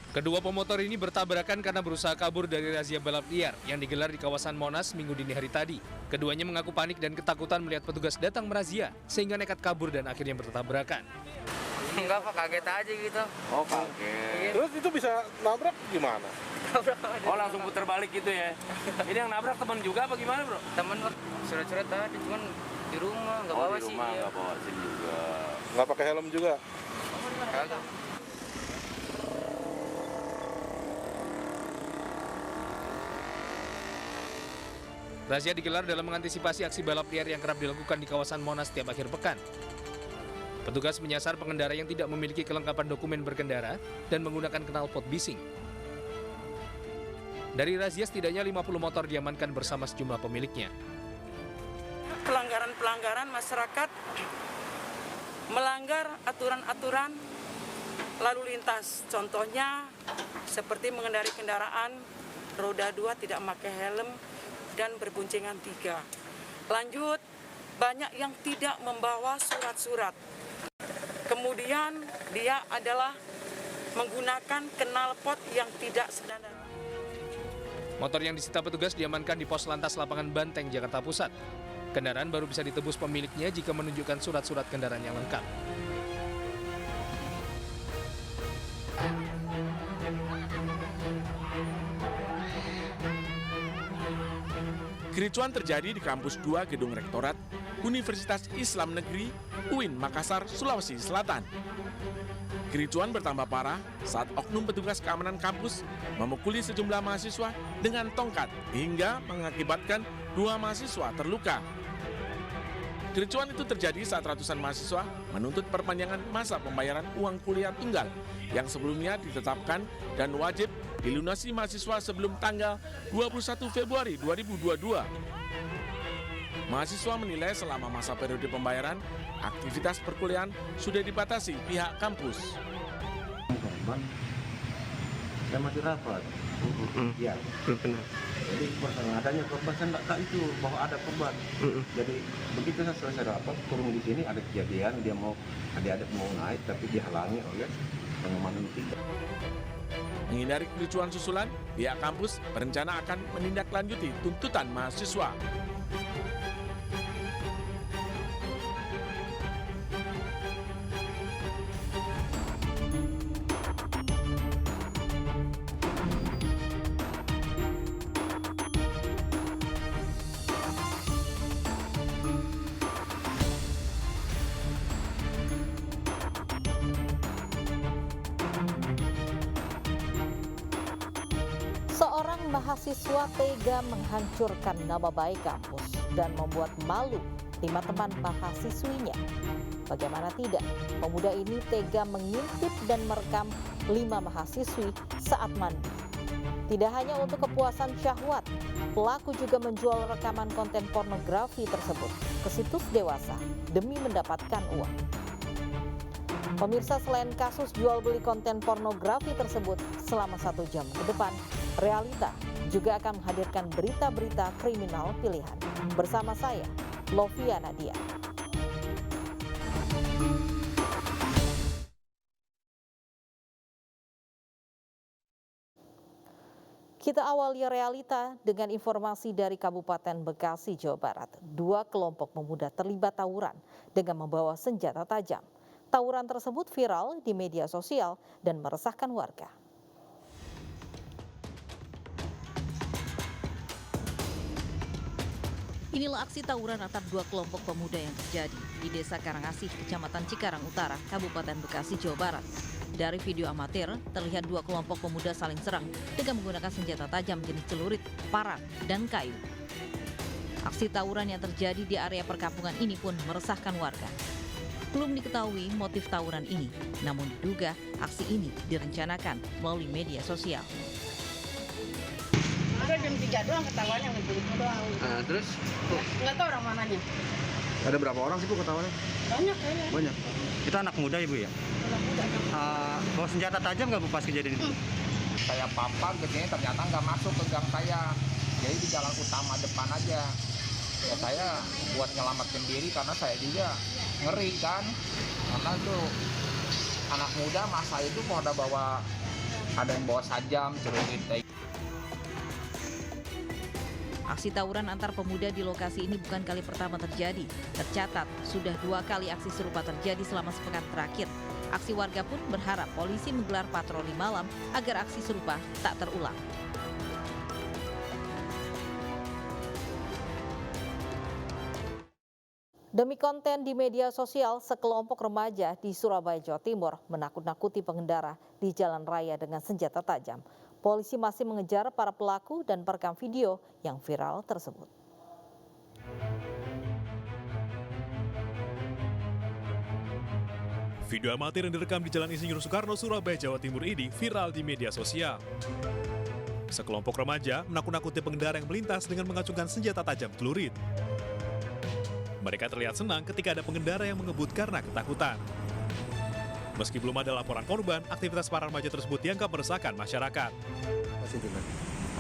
Kedua pemotor ini bertabrakan karena berusaha kabur dari razia balap liar yang digelar di kawasan Monas Minggu dini hari tadi. Keduanya mengaku panik dan ketakutan melihat petugas datang merazia, sehingga nekat kabur dan akhirnya bertabrakan. Enggak Pak, kaget aja gitu. Oh kaget. Terus itu bisa nabrak gimana? Oh langsung putar balik gitu ya. Ini yang nabrak teman juga apa gimana bro? Temen Pak, surat-surat tadi, cuman di rumah, nggak bawa di sih. rumah nggak bawa SIM juga. Nggak pakai helm juga? Kagak. Razia digelar dalam mengantisipasi aksi balap liar yang kerap dilakukan di kawasan Monas setiap akhir pekan. Petugas menyasar pengendara yang tidak memiliki kelengkapan dokumen berkendara dan menggunakan knalpot bising. Dari razia setidaknya 50 motor diamankan bersama sejumlah pemiliknya. Pelanggaran-pelanggaran masyarakat melanggar aturan-aturan lalu lintas. Contohnya seperti mengendarai kendaraan roda 2 tidak memakai helm dan berboncengan 3. Lanjut, banyak yang tidak membawa surat-surat. Kemudian dia adalah menggunakan knalpot yang tidak standar. Motor yang disita petugas diamankan di pos lantas lapangan Banteng, Jakarta Pusat. Kendaraan baru bisa ditebus pemiliknya jika menunjukkan surat-surat kendaraan yang lengkap. Kericuan terjadi di kampus 2 Gedung Rektorat Universitas Islam Negeri UIN Makassar, Sulawesi Selatan. Kericuan bertambah parah saat oknum petugas keamanan kampus memukuli sejumlah mahasiswa dengan tongkat hingga mengakibatkan 2 mahasiswa terluka. Kericuan itu terjadi saat ratusan mahasiswa menuntut perpanjangan masa pembayaran uang kuliah tunggal yang sebelumnya ditetapkan dan wajib dilunasi mahasiswa sebelum tanggal 21 Februari 2022. Mahasiswa menilai selama masa periode pembayaran, aktivitas perkuliahan sudah dibatasi pihak kampus. Saya masih rapat. Ya. Jadi adanya korban saya enggak itu bahwa ada korban. Jadi begitu saya selesai rapat, turun di sini ada kejadian dia mau adik-adik mau naik tapi dihalangi oleh pengamanan kita. Menghindari kericuan susulan, pihak kampus berencana akan menindaklanjuti tuntutan mahasiswa. Seorang mahasiswa tega menghancurkan nama baik kampus dan membuat malu 5 teman mahasiswinya. Bagaimana tidak, pemuda ini tega mengintip dan merekam 5 mahasiswi saat mandi. Tidak hanya untuk kepuasan syahwat, pelaku juga menjual rekaman konten pornografi tersebut ke situs dewasa demi mendapatkan uang. Pemirsa, selain kasus jual beli konten pornografi tersebut, selama 1 jam ke depan, Realita juga akan menghadirkan berita-berita kriminal pilihan. Bersama saya, Lovia Nadia. Kita awali Realita dengan informasi dari Kabupaten Bekasi, Jawa Barat. 2 kelompok pemuda terlibat tawuran dengan membawa senjata tajam. Tawuran tersebut viral di media sosial dan meresahkan warga. Inilah aksi tawuran antara 2 kelompok pemuda yang terjadi di Desa Karangasih, Kecamatan Cikarang Utara, Kabupaten Bekasi, Jawa Barat. Dari video amatir, terlihat 2 kelompok pemuda saling serang dengan menggunakan senjata tajam jenis celurit, parang, dan kayu. Aksi tawuran yang terjadi di area perkampungan ini pun meresahkan warga. Belum diketahui motif tawuran ini, namun diduga aksi ini direncanakan melalui media sosial. Ada jam 3 doang ketawanya, begitu doang. Terus? Nggak tahu orang mananya. Ada berapa orang sih Bu ketawanya? Banyak kayaknya. Banyak. Itu anak muda Ibu ya? Anak muda. Bawa senjata tajam nggak Bu pas kejadian itu? Saya pampak gedenya ternyata nggak masuk ke gang saya. Jadi di jalan utama depan aja. Ya saya buat nyelamatin diri karena saya juga ngeri kan. Karena itu anak muda masa itu pada bawa ada yang bawa sajam, celurit. Aksi tawuran antar pemuda di lokasi ini bukan kali pertama terjadi. Tercatat, sudah 2 kali aksi serupa terjadi selama sepekan terakhir. Aksi warga pun berharap polisi menggelar patroli malam agar aksi serupa tak terulang. Demi konten di media sosial, sekelompok remaja di Surabaya, Jawa Timur menakut-nakuti pengendara di jalan raya dengan senjata tajam. Polisi masih mengejar para pelaku dan perekam video yang viral tersebut. Video amatir yang direkam di Jalan Insinyur Soekarno, Surabaya, Jawa Timur ini viral di media sosial. Sekelompok remaja menakut-nakuti pengendara yang melintas dengan mengacungkan senjata tajam celurit. Mereka terlihat senang ketika ada pengendara yang mengebut karena ketakutan. Meski belum ada laporan korban, aktivitas para remaja tersebut dianggap meresahkan masyarakat.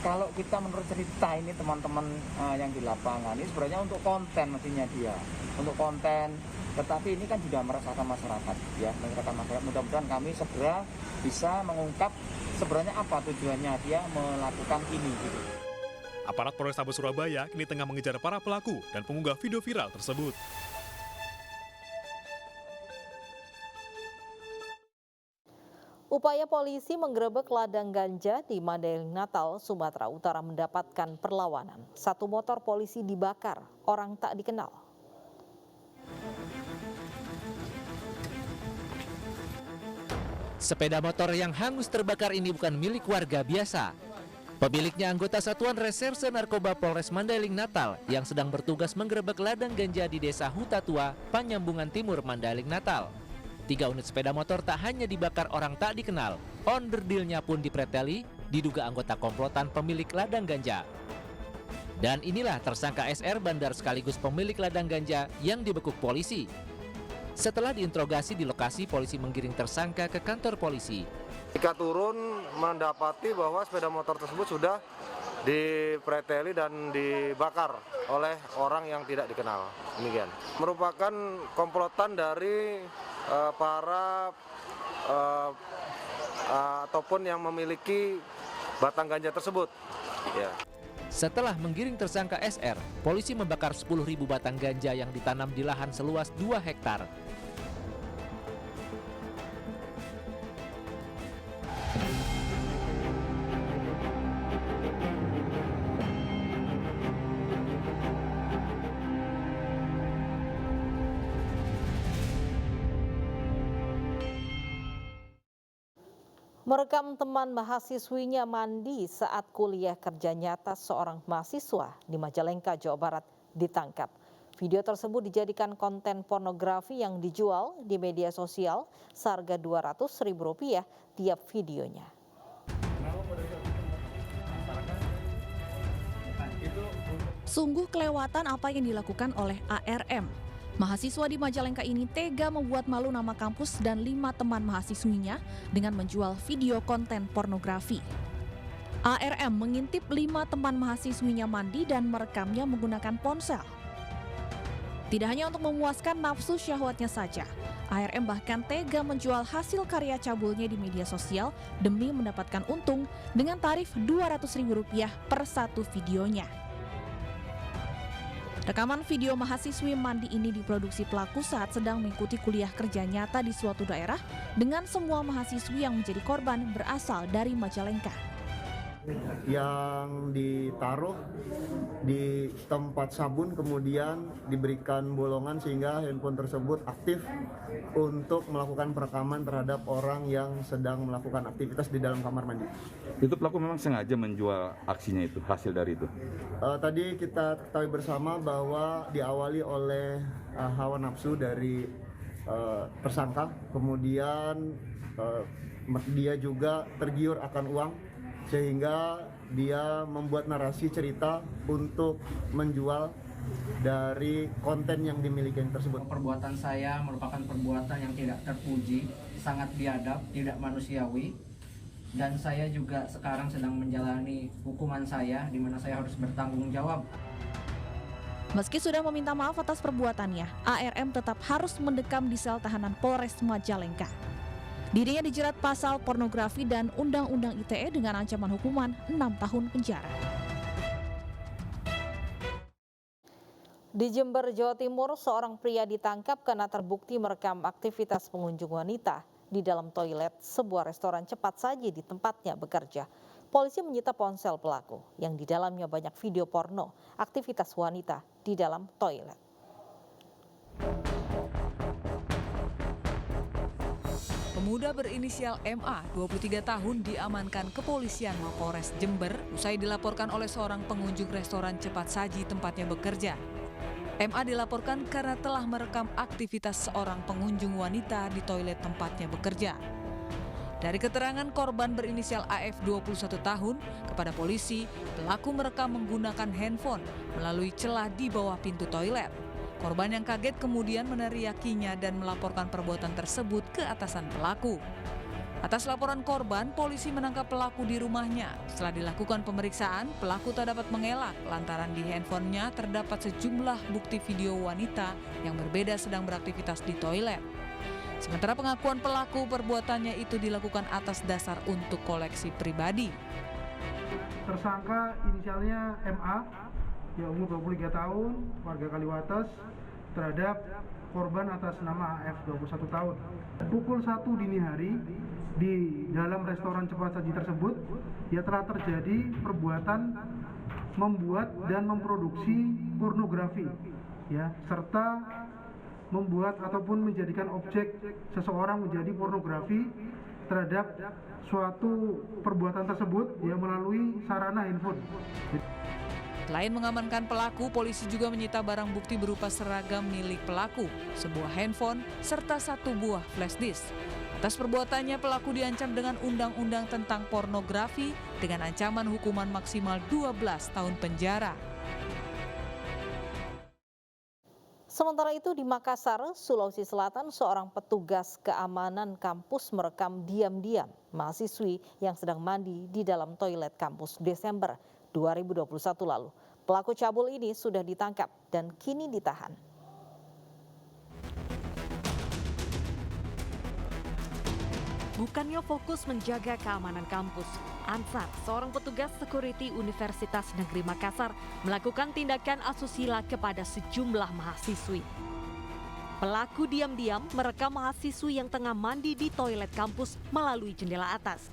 Kalau kita menurut cerita ini teman-teman yang di lapangan ini sebenarnya untuk konten mestinya dia, untuk konten. Tetapi ini kan juga meresahkan masyarakat, ya, meresahkan masyarakat. Mudah-mudahan kami segera bisa mengungkap sebenarnya apa tujuannya dia melakukan ini. Gitu. Aparat Polrestabes Surabaya kini tengah mengejar para pelaku dan pengunggah video viral tersebut. Upaya polisi menggerebek ladang ganja di Mandailing Natal, Sumatera Utara mendapatkan perlawanan. 1 motor polisi dibakar, orang tak dikenal. Sepeda motor yang hangus terbakar ini bukan milik warga biasa. Pemiliknya anggota Satuan Reserse Narkoba Polres Mandailing Natal yang sedang bertugas menggerebek ladang ganja di Desa Huta Tua, Panyambungan Timur, Mandailing Natal. 3 unit sepeda motor tak hanya dibakar orang tak dikenal, onderdilnya pun dipreteli, diduga anggota komplotan pemilik ladang ganja. Dan inilah tersangka SR, bandar sekaligus pemilik ladang ganja yang dibekuk polisi. Setelah diinterogasi di lokasi, polisi menggiring tersangka ke kantor polisi. Ketika turun mendapati bahwa sepeda motor tersebut sudah dipreteli dan dibakar oleh orang yang tidak dikenal. Demikian. Merupakan komplotan dari para ataupun yang memiliki batang ganja tersebut. Ya. Setelah menggiring tersangka SR, polisi membakar 10.000 batang ganja yang ditanam di lahan seluas 2 hektar. Merekam teman mahasiswinya mandi saat kuliah kerja nyata, seorang mahasiswa di Majalengka, Jawa Barat ditangkap. Video tersebut dijadikan konten pornografi yang dijual di media sosial seharga Rp200.000 tiap videonya. Sungguh kelewatan apa yang dilakukan oleh ARM. Mahasiswa di Majalengka ini tega membuat malu nama kampus dan 5 teman mahasiswinya dengan menjual video konten pornografi. ARM mengintip 5 teman mahasiswinya mandi dan merekamnya menggunakan ponsel. Tidak hanya untuk memuaskan nafsu syahwatnya saja, ARM bahkan tega menjual hasil karya cabulnya di media sosial demi mendapatkan untung dengan tarif Rp200.000 per 1 videonya. Rekaman video mahasiswi mandi ini diproduksi pelaku saat sedang mengikuti kuliah kerja nyata di suatu daerah dengan semua mahasiswi yang menjadi korban berasal dari Majalengka. Yang ditaruh di tempat sabun kemudian diberikan bolongan sehingga handphone tersebut aktif untuk melakukan perekaman terhadap orang yang sedang melakukan aktivitas di dalam kamar mandi. Itu pelaku memang sengaja menjual aksinya itu, hasil dari itu? Tadi kita ketahui bersama bahwa diawali oleh hawa nafsu dari tersangka, kemudian dia juga tergiur akan uang, sehingga dia membuat narasi cerita untuk menjual dari konten yang dimiliki tersebut. Perbuatan saya merupakan perbuatan yang tidak terpuji, sangat biadab, tidak manusiawi, dan saya juga sekarang sedang menjalani hukuman saya di mana saya harus bertanggung jawab. Meski sudah meminta maaf atas perbuatannya, ARM tetap harus mendekam di sel tahanan Polres Majalengka. Dirinya dijerat pasal pornografi dan Undang-Undang ITE dengan ancaman hukuman 6 tahun penjara. Di Jember, Jawa Timur, seorang pria ditangkap karena terbukti merekam aktivitas pengunjung wanita di dalam toilet sebuah restoran cepat saji di tempatnya bekerja. Polisi menyita ponsel pelaku yang di dalamnya banyak video porno aktivitas wanita di dalam toilet. Pemuda berinisial MA, 23 tahun, diamankan kepolisian Mapolres Jember usai dilaporkan oleh seorang pengunjung restoran cepat saji tempatnya bekerja. MA dilaporkan karena telah merekam aktivitas seorang pengunjung wanita di toilet tempatnya bekerja. Dari keterangan korban berinisial AF 21 tahun kepada polisi, pelaku merekam menggunakan handphone melalui celah di bawah pintu toilet. Korban yang kaget kemudian meneriakinya dan melaporkan perbuatan tersebut ke atasan pelaku. Atas laporan korban, polisi menangkap pelaku di rumahnya. Setelah dilakukan pemeriksaan, pelaku tak dapat mengelak lantaran di handphonenya terdapat sejumlah bukti video wanita yang berbeda sedang beraktivitas di toilet. Sementara pengakuan pelaku, perbuatannya itu dilakukan atas dasar untuk koleksi pribadi. Tersangka inisialnya MA, ya umur 23 tahun, warga Kaliwates, terhadap korban atas nama AF 21 tahun. Pukul 1 dini hari di dalam restoran cepat saji tersebut, ya telah terjadi perbuatan membuat dan memproduksi pornografi, ya, serta membuat ataupun menjadikan objek seseorang menjadi pornografi terhadap suatu perbuatan tersebut, ya, melalui sarana handphone. Selain mengamankan pelaku, polisi juga menyita barang bukti berupa seragam milik pelaku, sebuah handphone, serta 1 buah flash disk. Atas perbuatannya, pelaku diancam dengan undang-undang tentang pornografi dengan ancaman hukuman maksimal 12 tahun penjara. Sementara itu di Makassar, Sulawesi Selatan, seorang petugas keamanan kampus merekam diam-diam mahasiswi yang sedang mandi di dalam toilet kampus Desember 2021 lalu. Pelaku cabul ini sudah ditangkap dan kini ditahan. Bukannya fokus menjaga keamanan kampus, Ansar, seorang petugas security Universitas Negeri Makassar, melakukan tindakan asusila kepada sejumlah mahasiswi. Pelaku diam-diam merekam mahasiswi yang tengah mandi di toilet kampus melalui jendela atas.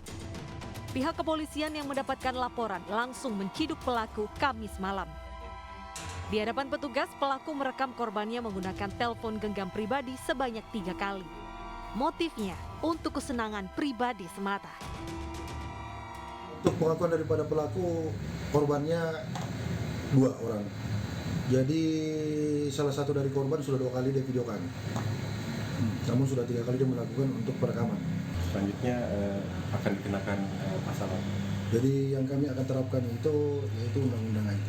Pihak kepolisian yang mendapatkan laporan langsung menciduk pelaku Kamis malam. Di hadapan petugas, pelaku merekam korbannya menggunakan telepon genggam pribadi sebanyak 3 kali. Motifnya untuk kesenangan pribadi semata. Untuk pengakuan daripada pelaku, korbannya 2 orang. Jadi salah satu dari korban sudah 2 kali dia videokan. Namun sudah 3 kali dia melakukan untuk perekaman. Selanjutnya akan dikenakan pasal. Jadi yang kami akan terapkan itu yaitu Undang-Undang IT.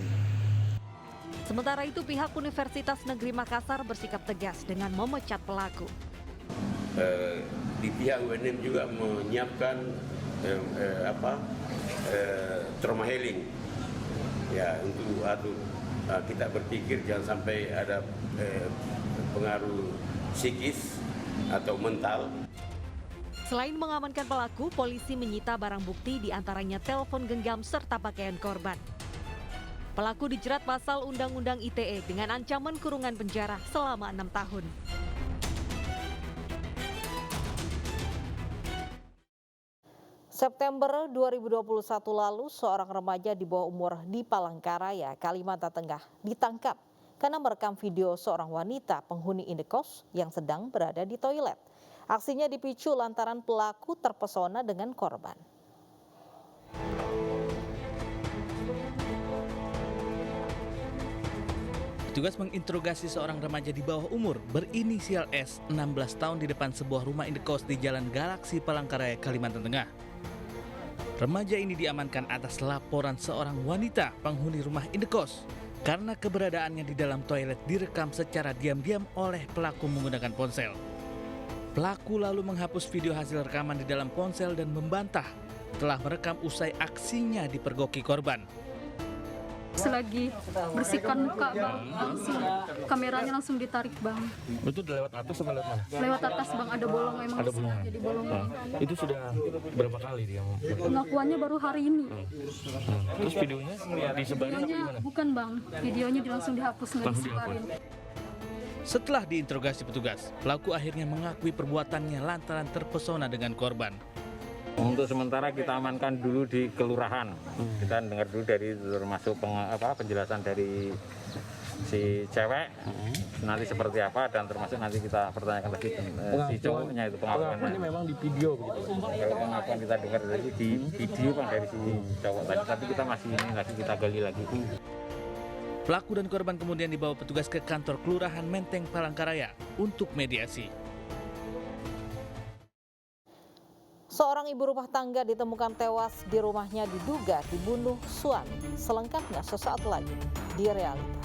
Sementara itu pihak Universitas Negeri Makassar bersikap tegas dengan memecat pelaku. Di pihak UNM juga menyiapkan trauma healing, ya, untuk kita berpikir jangan sampai ada pengaruh psikis atau mental. Selain mengamankan pelaku, polisi menyita barang bukti diantaranya telepon genggam serta pakaian korban. Pelaku dijerat pasal Undang-Undang ITE dengan ancaman kurungan penjara selama 6 tahun. September 2021 lalu, seorang remaja di bawah umur di Palangkaraya, Kalimantan Tengah ditangkap karena merekam video seorang wanita penghuni indekos yang sedang berada di toilet. Aksinya dipicu lantaran pelaku terpesona dengan korban. Petugas menginterogasi seorang remaja di bawah umur berinisial S, 16 tahun di depan sebuah rumah indekos di Jalan Galaksi, Palangkaraya, Kalimantan Tengah. Remaja ini diamankan atas laporan seorang wanita penghuni rumah indekos karena keberadaannya di dalam toilet direkam secara diam-diam oleh pelaku menggunakan ponsel. Pelaku lalu menghapus video hasil rekaman di dalam ponsel dan membantah telah merekam usai aksinya dipergoki korban. selagi bersihkan muka bang, langsung kameranya langsung ditarik bang. Itu lewat atas atau lewat mana? Lewat atas bang, ada bolong emang. Ada bolong. Jadi bolong. Itu sudah berapa kali dia? Pengakuannya baru hari ini. Terus videonya disebarin atau gimana? Bukan bang, videonya langsung dihapus, nggak disebarin. Setelah diinterogasi petugas, pelaku akhirnya mengakui perbuatannya lantaran terpesona dengan korban. Untuk sementara kita amankan dulu di kelurahan. Kita dengar dulu dari termasuk penjelasan dari si cewek nanti seperti apa, dan termasuk nanti kita pertanyakan lagi si cowoknya itu pengakuannya. Ini memang di video begitu. Kalau pengakuan kita dengar dari di video bang dari si cowok tadi, tapi kita masih ini lagi, kita gali lagi. Pelaku dan korban kemudian dibawa petugas ke kantor Kelurahan Menteng Palangkaraya untuk mediasi. Seorang ibu rumah tangga ditemukan tewas di rumahnya diduga dibunuh suami. Selengkapnya sesaat lagi di Realita.